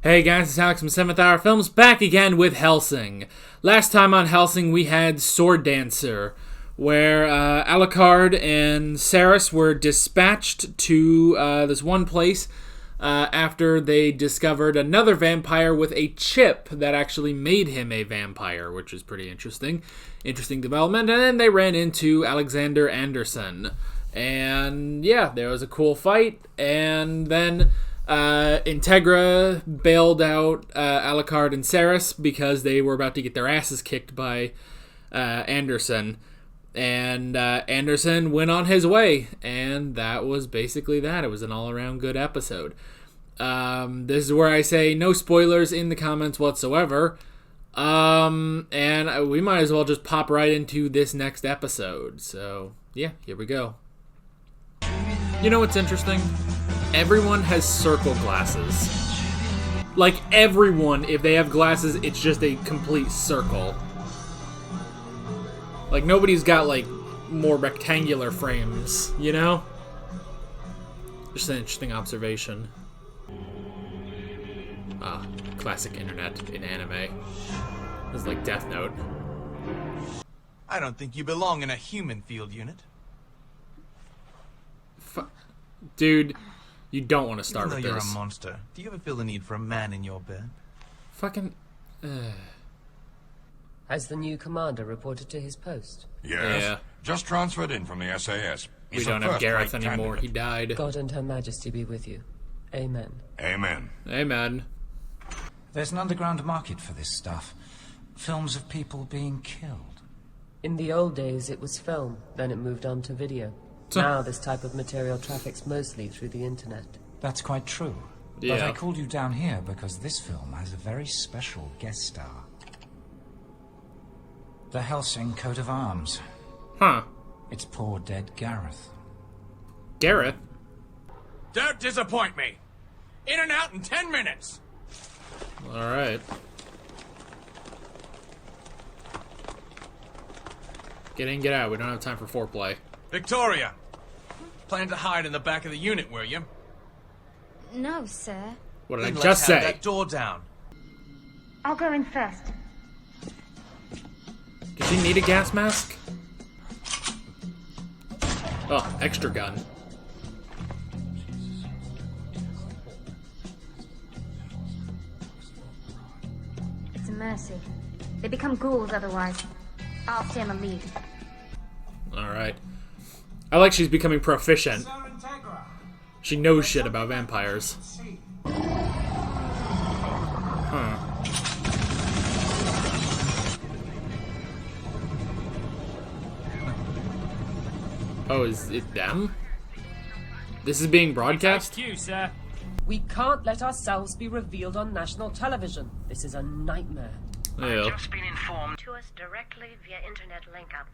Hey guys, it's Alex from 7th Hour Films, back again with Hellsing. Last time on Hellsing we had Sword Dancer, where Alucard and Saris were dispatched to this one place after they discovered another vampire with a chip that actually made him a vampire, which is pretty interesting. Interesting development. And then they ran into Alexander Anderson. And yeah, there was a cool fight, and then Integra bailed out Alucard and Saris because they were about to get their asses kicked by Anderson. And Anderson went on his way, and that was basically that. It was an all-around good episode. This is where I say no spoilers in the comments whatsoever. And we might as well just pop right into this next episode. So, yeah, here we go. You know what's interesting? Everyone has circle glasses. Like, everyone, if they have glasses, it's just a complete circle. Like, nobody's got, like, more rectangular frames, you know? Just an interesting observation. Ah, classic internet in anime. This is like Death Note. I don't think you belong in a human field unit. Dude, you don't want to start with this. Even though you're a monster, do you ever feel the need for a man in your bed? Fucking... Has the new commander reported to his post? Yes. Yeah. Just transferred in from the SAS. We don't have Gareth anymore. He died. God and Her Majesty be with you. Amen. Amen. Amen. There's an underground market for this stuff. Films of people being killed. In the old days, it was film. Then it moved on to video. Now this type of material traffics mostly through the internet. That's quite true. Yeah. But I called you down here because this film has a very special guest star. The Hellsing coat of arms. Huh. It's poor dead Gareth. Gareth? Don't disappoint me! In and out in 10 minutes! Alright. Get in, get out. We don't have time for foreplay. Victoria! Plan to hide in the back of the unit, were you? No, sir. What did I Then just let's have say? that door down. I'll go in first. Does she need a gas mask? Oh, extra gun. It's a mercy. They become ghouls otherwise. I'll stand the lead. Alright. I like she's becoming proficient. She knows shit about vampires. Huh. Oh, is it them? This is being broadcast? HQ, sir. We can't let ourselves be revealed on national television. This is a nightmare. Yeah. Just been informed to us directly via internet link-up.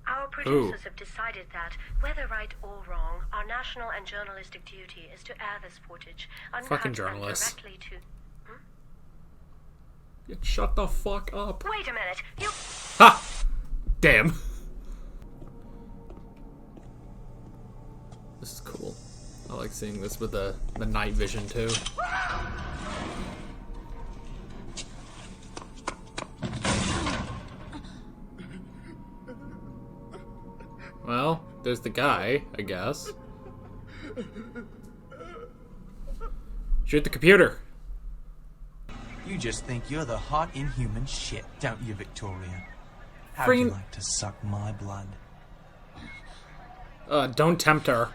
Our producers have decided that, whether right or wrong, our national and journalistic duty is to air this footage uncut Fucking and journalists. directly to... Shut the fuck up. Wait a minute, you... Ha! Damn. This is cool. I like seeing this with the night vision too. Well, there's the guy, I guess. Shoot the computer. You just think you're the hot inhuman shit, don't you, Victoria? How'd you like to suck my blood? Don't tempt her.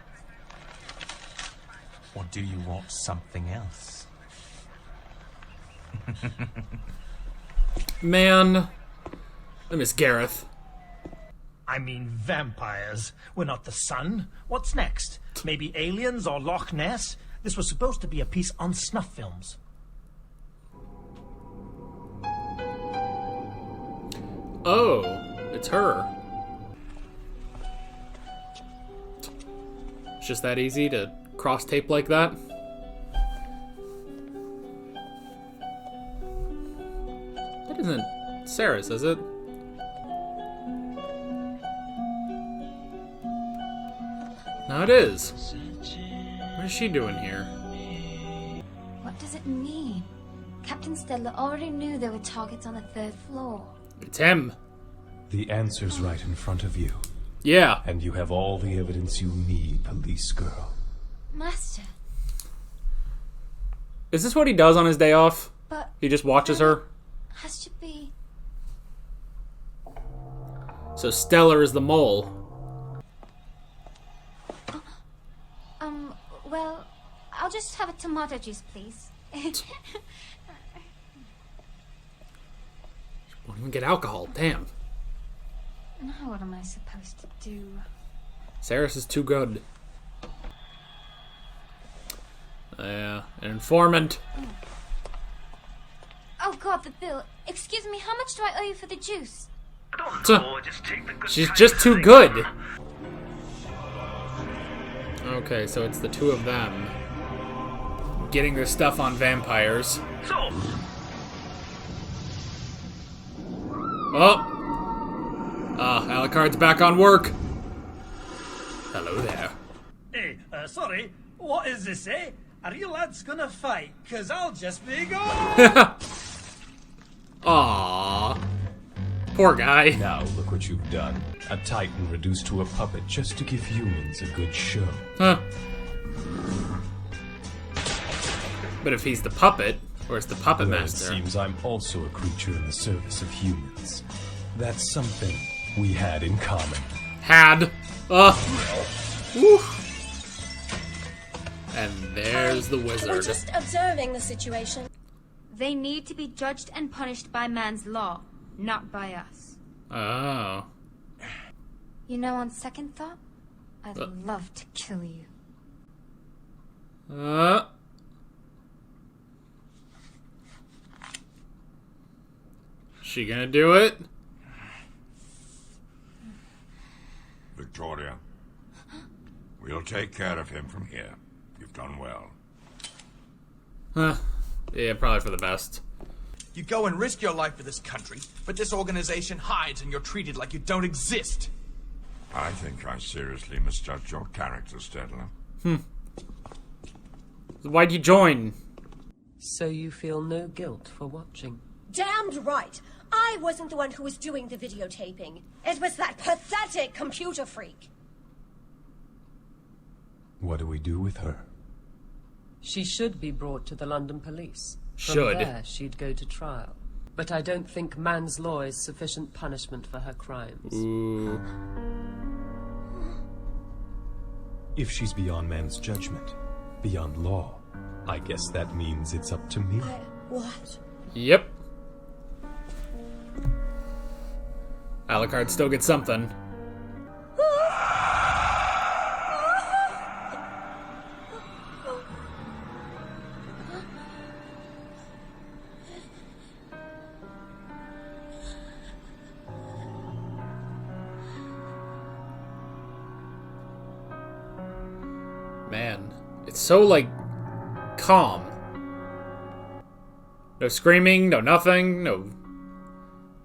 Or do you want something else? Man. I miss Gareth. I mean vampires. We're not the sun. What's next? Maybe aliens or Loch Ness? This was supposed to be a piece on snuff films. Oh, it's her. It's just that easy to cross tape like that. That isn't Sarah's, is it? No, it is. What is she doing here? What does it mean? Captain Stedler already knew there were targets on the 3rd floor. It's him. The answer's right in front of you. Yeah. And you have all the evidence you need, police girl. Master. Is this what he does on his day off? But He just watches her? has to be. So Stellar is the mole. Well, I'll just have a tomato juice, please. Won't even get alcohol. Damn. Now what am I supposed to do? Saris is too good. Yeah, an informant. Oh God, the bill. Excuse me, how much do I owe you for the juice? I don't know, just take the good She's kind just of too thing. good. Okay, so it's the two of them getting their stuff on vampires. So, Oh! Alucard's back on work. Hello there. hey, sorry, what is this, eh? Are you lads gonna fight? Cause I'll just be gone. Aww. Poor guy. Now look what you've done. A titan reduced to a puppet just to give humans a good show. Huh. But if he's the puppet, or it's the puppet Well, master. it seems I'm also a creature in the service of humans. That's something we had in common. Had. Woo. And there's the We're wizard. just observing the situation. They need to be judged and punished by man's law, not by us. Oh. You know, on second thought, I'd love to kill you. She gonna do it? Victoria, we'll take care of him from here. You've done well. Huh. Yeah, probably for the best. You go and risk your life for this country, but this organization hides and you're treated like you don't exist. I think I seriously misjudged your character, Stedler. Why'd you join? So you feel no guilt for watching? Damned right. I wasn't the one who was doing the videotaping. It was that pathetic computer freak. What do we do with her? She should be brought to the London police. From Should. there, she'd go to trial. But I don't think man's law is sufficient punishment for her crimes. Ooh. If she's beyond man's judgment, beyond law, I guess that means it's up to me. What? Yep. Alucard still gets something. Man, it's so, like, calm. No screaming, no nothing, no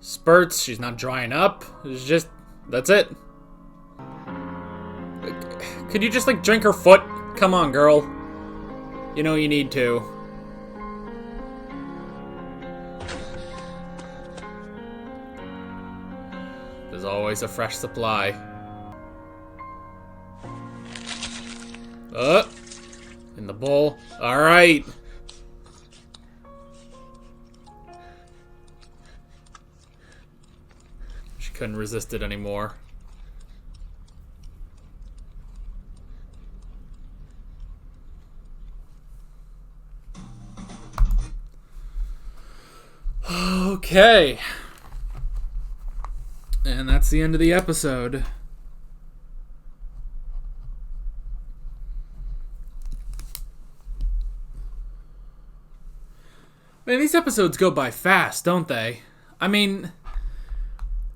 spurts, she's not drying up. It's just, that's it. Could you just, like, drink her foot? Come on, girl. You know you need to. There's always a fresh supply. In the bowl. Alright. She couldn't resist it anymore. Okay. And that's the end of the episode. Man, these episodes go by fast, don't they? I mean,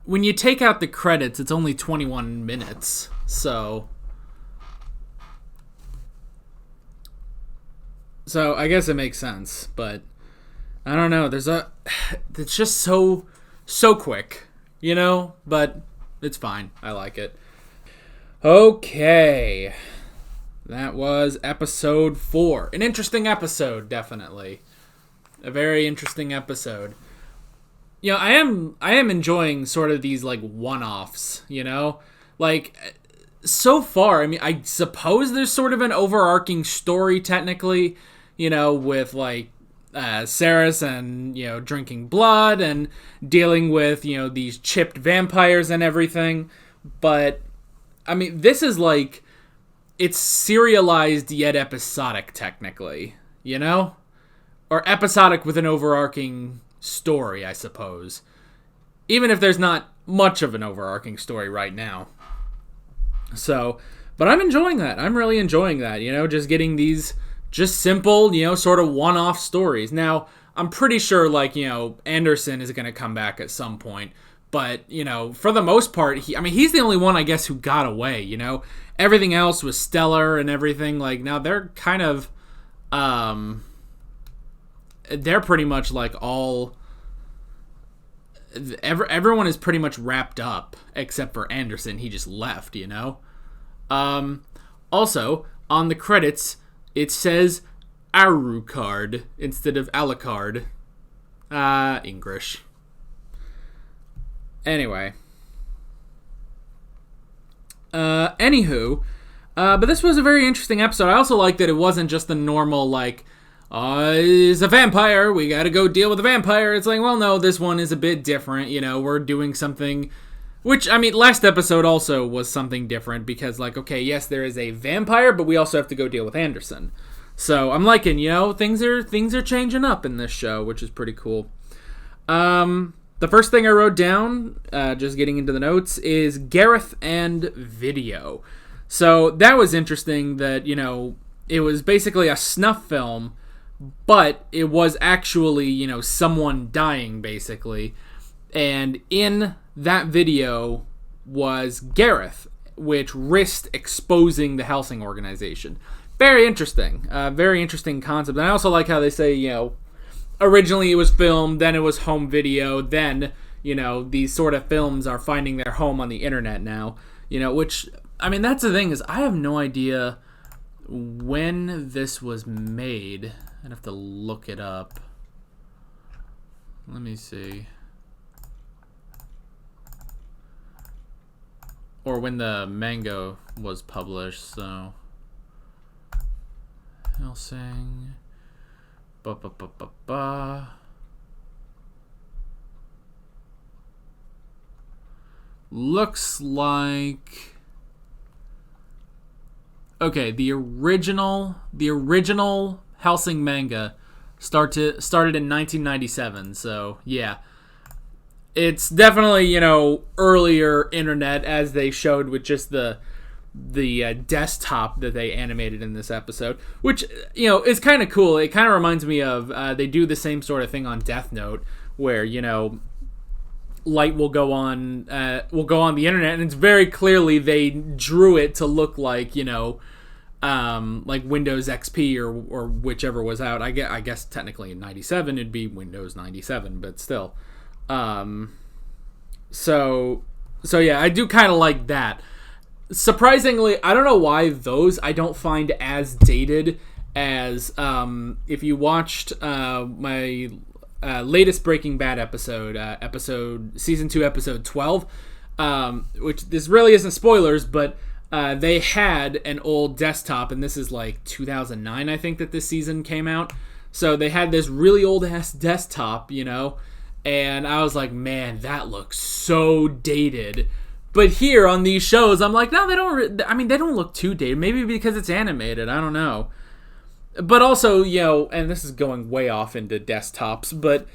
when you take out the credits, it's only 21 minutes, so I guess it makes sense, but I don't know, it's just so quick, you know, but it's fine. I like it. Okay. That was episode 4. An interesting episode, definitely. A very interesting episode. You know, I am enjoying sort of these, like, one-offs, you know? Like, so far, I mean, I suppose there's sort of an overarching story, technically, you know, with, like, Saris and, you know, drinking blood and dealing with, you know, these chipped vampires and everything. But, I mean, this is, like, it's serialized yet episodic, technically, you know? Or episodic with an overarching story, I suppose. Even if there's not much of an overarching story right now. So, but I'm enjoying that. I'm really enjoying that, you know, just getting these just simple, you know, sort of one-off stories. Now, I'm pretty sure, like, you know, Anderson is going to come back at some point. But, you know, for the most part, he's the only one, I guess, who got away, you know? Everything else was stellar and everything. Like, now they're kind of, they're pretty much, like, all, everyone is pretty much wrapped up, except for Anderson. He just left, you know? Also, on the credits, it says Alucard instead of Alucard. English. Anyway. Anywho, but this was a very interesting episode. I also like that it wasn't just the normal, like, it's a vampire, we gotta go deal with a vampire. It's like, well, no, this one is a bit different, you know, we're doing something, which, I mean, last episode also was something different, because, like, okay, yes, there is a vampire, but we also have to go deal with Anderson. So, I'm liking, you know, things are changing up in this show, which is pretty cool. The first thing I wrote down, just getting into the notes, is Gareth and video. So that was interesting that, you know, it was basically a snuff film, but it was actually, you know, someone dying, basically. And in that video was Gareth, which risked exposing the Hellsing organization. Very interesting concept. And I also like how they say, you know, originally it was filmed, then it was home video, then, you know, these sort of films are finding their home on the internet now, you know, which, I mean, that's the thing, is I have no idea when this was made. I'd have to look it up. Let me see. Or when the manga was published, so. Hellsing. Looks like, okay, the original Hellsing manga started in 1997. So yeah, it's definitely, you know, earlier internet, as they showed with just the desktop that they animated in this episode, which, you know, is kind of cool. It kind of reminds me of, they do the same sort of thing on Death Note, where, you know, light will go on the internet, and it's very clearly they drew it to look like, you know, like Windows XP or whichever was out. I guess technically in 97 it'd be Windows 97, but still. So yeah, I do kind of like that. Surprisingly, I don't know why those I don't find as dated as, if you watched my latest Breaking Bad episode, season 2, episode 12, which this really isn't spoilers, but they had an old desktop, and this is like 2009, I think, that this season came out. So they had this really old ass desktop, you know, and I was like, man, that looks so dated. But here on these shows, I'm like, no, they don't look too dated. Maybe because it's animated. I don't know. But also, you know, and this is going way off into desktops, but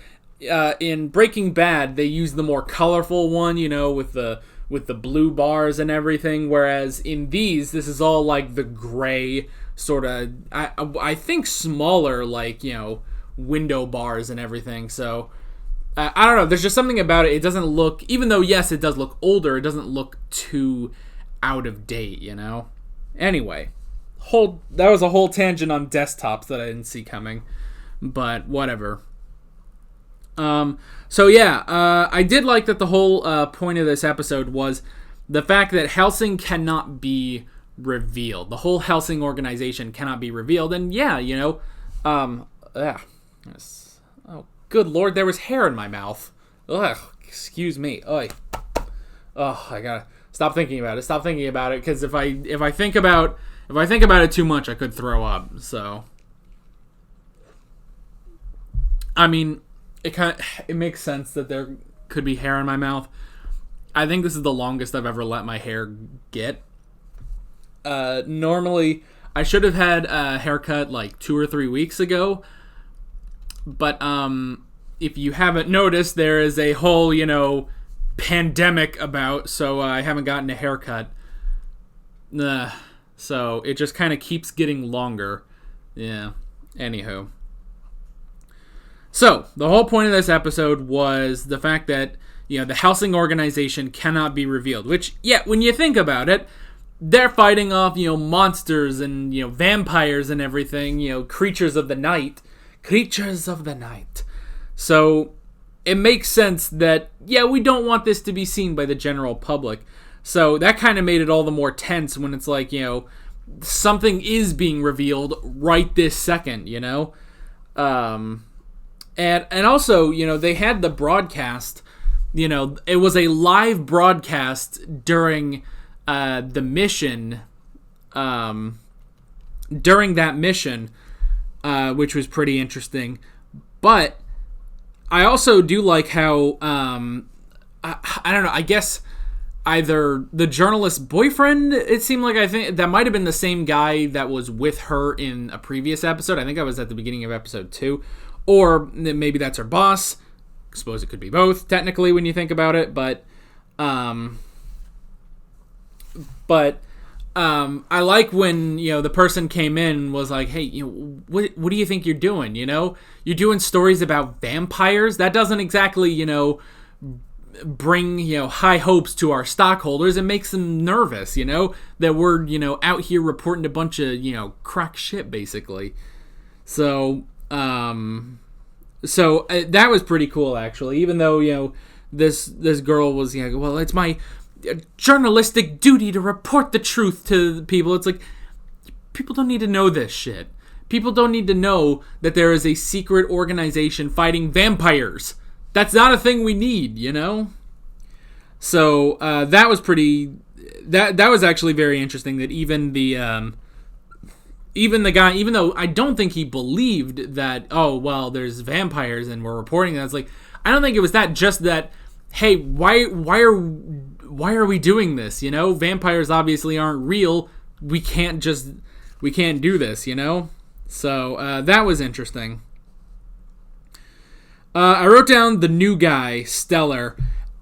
in Breaking Bad, they use the more colorful one, you know, with the blue bars and everything. Whereas in these, this is all like the gray sort of, I think smaller, like, you know, window bars and everything. So I don't know. There's just something about it. It doesn't look, even though, yes, it does look older, it doesn't look too out of date, you know? Anyway, that was a whole tangent on desktops that I didn't see coming, but whatever. So yeah, I did like that the whole point of this episode was the fact that Hellsing cannot be revealed. The whole Hellsing organization cannot be revealed, and yeah, you know, yes. good lord, there was hair in my mouth. Ugh, excuse me. Oy. Oh, I gotta stop thinking about it. Stop thinking about it, because if I think about it too much, I could throw up. So, I mean, it makes sense that there could be hair in my mouth. I think this is the longest I've ever let my hair get. Normally, I should have had a haircut like 2 or 3 weeks ago. But if you haven't noticed, there is a whole, pandemic about, so I haven't gotten a haircut. So it just kind of keeps getting longer. Yeah. Anywho. So, the whole point of this episode was the fact that, the Hellsing organization cannot be revealed. Which, yeah, when you think about it, they're fighting off, monsters and, vampires and everything, creatures of the night. Creatures of the night. So, it makes sense that, yeah, we don't want this to be seen by the general public. So, that kind of made it all the more tense when it's like, something is being revealed right this second, And also, they had the broadcast, it was a live broadcast during the mission, during that mission, which was pretty interesting. But I also do like how, I don't know, I guess either the journalist's boyfriend, it seemed like, I think that might have been the same guy that was with her in a previous episode. I think I was at the beginning of episode 2. Or maybe that's her boss. I suppose it could be both, technically, when you think about it. But I like when, the person came in and was like, hey, what do you think you're doing, You're doing stories about vampires? That doesn't exactly, bring, high hopes to our stockholders. It makes them nervous, that we're, out here reporting a bunch of, crack shit, basically. So that was pretty cool, actually. Even though, this girl was, well, it's my journalistic duty to report the truth to people. It's like, people don't need to know this shit. People don't need to know that there is a secret organization fighting vampires. That's not a thing we need, So, that was pretty... That was actually very interesting, that even the guy, even though I don't think he believed that, oh, well, there's vampires and we're reporting that, it's like, I don't think it was that, just that, hey, why are we doing this, Vampires obviously aren't real. We can't do this, So, that was interesting. I wrote down the new guy, Stellar.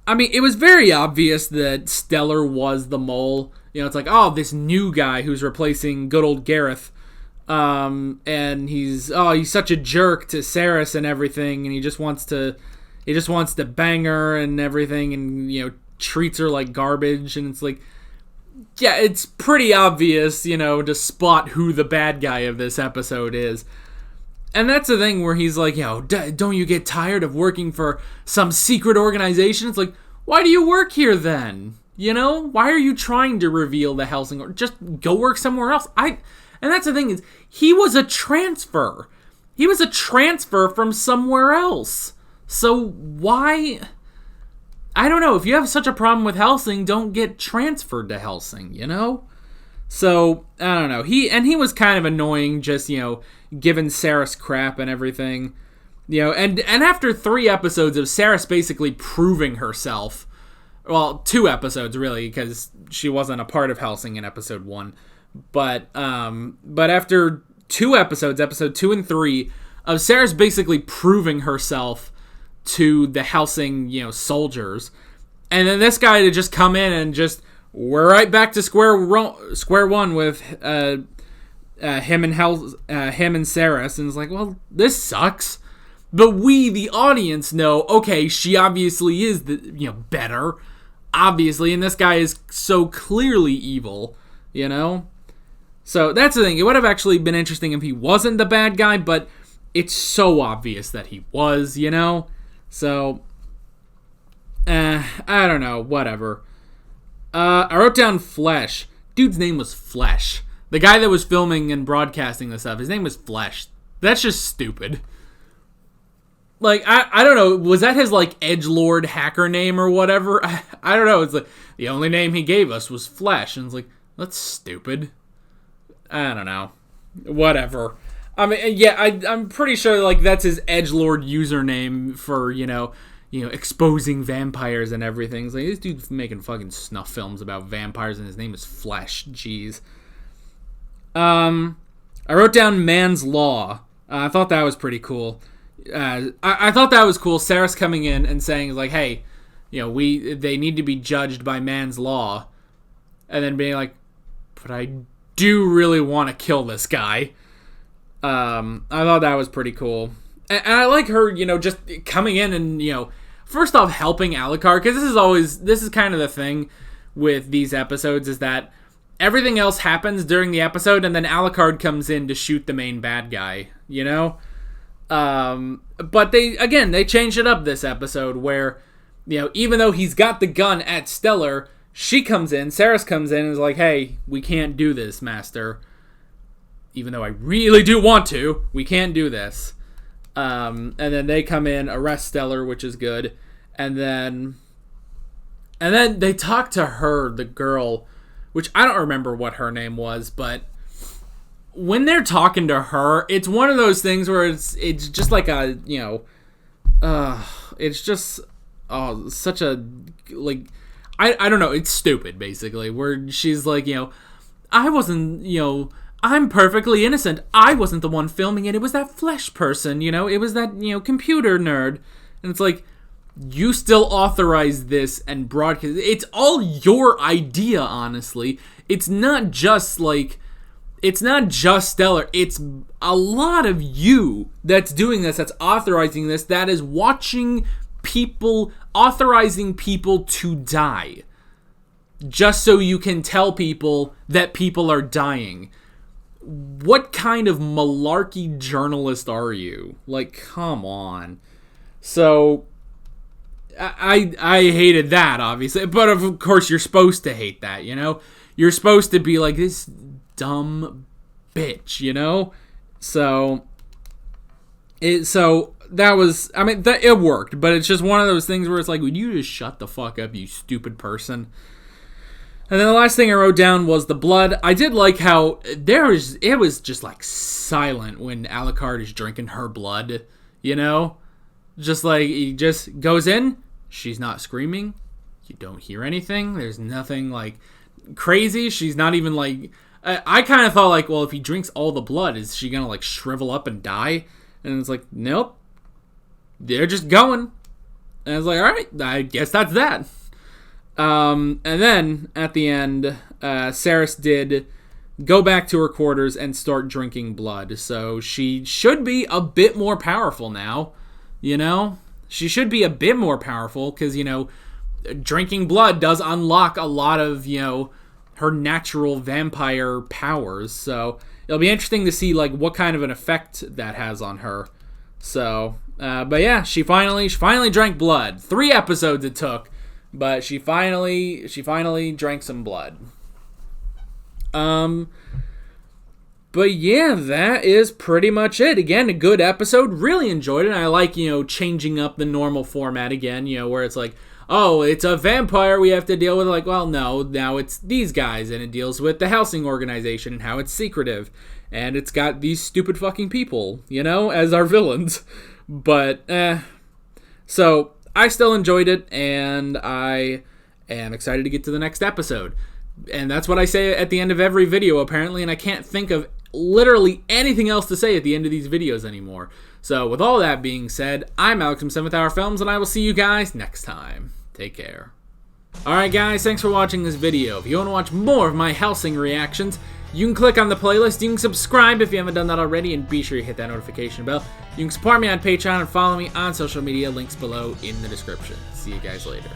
I mean, it was very obvious that Stellar was the mole. It's like, oh, this new guy who's replacing good old Gareth. And he's such a jerk to Saris and everything, and he just wants to bang her and everything, and treats her like garbage. And it's like, yeah, it's pretty obvious, to spot who the bad guy of this episode is. And that's the thing where he's like, don't you get tired of working for some secret organization? It's like, why do you work here then? Why are you trying to reveal the Hellsing? Or just go work somewhere else. And that's the thing, is he was a transfer. He was a transfer from somewhere else. So why? I don't know. If you have such a problem with Hellsing, don't get transferred to Hellsing, So, I don't know. He was kind of annoying, just, giving Saris crap and everything. And after 3 episodes of Saris basically proving herself, well, 2 episodes really, because she wasn't a part of Hellsing in episode 1. But after 2 episodes, episode 2 and 3, of Saris basically proving herself to the Hellsing, soldiers, and then this guy to just come in and just, we're right back to square one with him and Saris, and it's like, well, this sucks. But we, the audience, know, okay, she obviously is better, obviously, and this guy is so clearly evil, So that's the thing. It would have actually been interesting if he wasn't the bad guy, but it's so obvious that he was, So, I don't know, whatever. I wrote down Flesh. Dude's name was Flesh. The guy that was filming and broadcasting this stuff, his name was Flesh. That's just stupid. Like, I don't know, was that his, like, edgelord hacker name or whatever? I don't know, it's like, the only name he gave us was Flesh, and it's like, that's stupid. I don't know. Whatever. I mean, yeah, I'm pretty sure, like, that's his edgelord username for, you know, exposing vampires and everything. It's like, this dude's making fucking snuff films about vampires, and his name is Flesh. Jeez. I wrote down Man's Law. I thought that was pretty cool. I thought that was cool. Sarah's coming in and saying, like, hey, you know, they need to be judged by man's law. And then being like, but I do really want to kill this guy. I thought that was pretty cool. And I like her, you know, just coming in and, you know, first off, helping Alucard. Because this is kind of the thing with these episodes, is that everything else happens during the episode, and then Alucard comes in to shoot the main bad guy, you know? But they changed it up this episode where, you know, even though he's got the gun at Stellar, Sarah comes in and is like, hey, we can't do this, Master. Even though I really do want to, we can't do this. And then they come in, arrest Stellar, which is good. And then they talk to her, the girl, which I don't remember what her name was, but when they're talking to her, it's one of those things where it's just like a, you know, it's just, such a, like, I don't know, it's stupid, basically, where she's like, you know, I wasn't, you know, I'm perfectly innocent. I wasn't the one filming it. It was that Flesh person, you know, it was that, you know, computer nerd. And it's like, you still authorized this and broadcast. It's all your idea, honestly. It's not just Stellar. It's a lot of you that's doing this, that's authorizing this, that is watching people, authorizing people to die. Just so you can tell people that people are dying. What kind of malarkey journalist are you? Like, come on. So I hated that, obviously. But of course, you're supposed to hate that, you know? You're supposed to be like, this dumb bitch, you know? So that was, I mean, it worked. But it's just one of those things where it's like, would you just shut the fuck up, you stupid person? And then the last thing I wrote down was the blood. I did like how it was just like silent when Alucard is drinking her blood, you know? Just like, he just goes in, she's not screaming, you don't hear anything, there's nothing like crazy, she's not even like, I kind of thought like, well, if he drinks all the blood, is she gonna like shrivel up and die? And it's like, nope, they're just going. And I was like, alright, I guess that's that. And then, at the end, Saris did go back to her quarters and start drinking blood. So she should be a bit more powerful now, you know? She should be a bit more powerful because, you know, drinking blood does unlock a lot of, you know, her natural vampire powers. So it'll be interesting to see, like, what kind of an effect that has on her. So, but yeah, she finally drank blood. 3 episodes it took. But she finally drank some blood. But yeah, that is pretty much it. Again, a good episode. Really enjoyed it. I like, you know, changing up the normal format again, you know, where it's like, oh, it's a vampire we have to deal with. Like, well, no, now it's these guys, and it deals with the Hellsing organization and how it's secretive. And it's got these stupid fucking people, you know, as our villains. But, so I still enjoyed it, and I am excited to get to the next episode. And that's what I say at the end of every video, apparently, and I can't think of literally anything else to say at the end of these videos anymore. So, with all that being said, I'm Alex from 7th Hour Films, and I will see you guys next time. Take care. Alright guys, thanks for watching this video. If you want to watch more of my Hellsing reactions, you can click on the playlist, you can subscribe if you haven't done that already, and be sure you hit that notification bell. You can support me on Patreon and follow me on social media, links below in the description. See you guys later.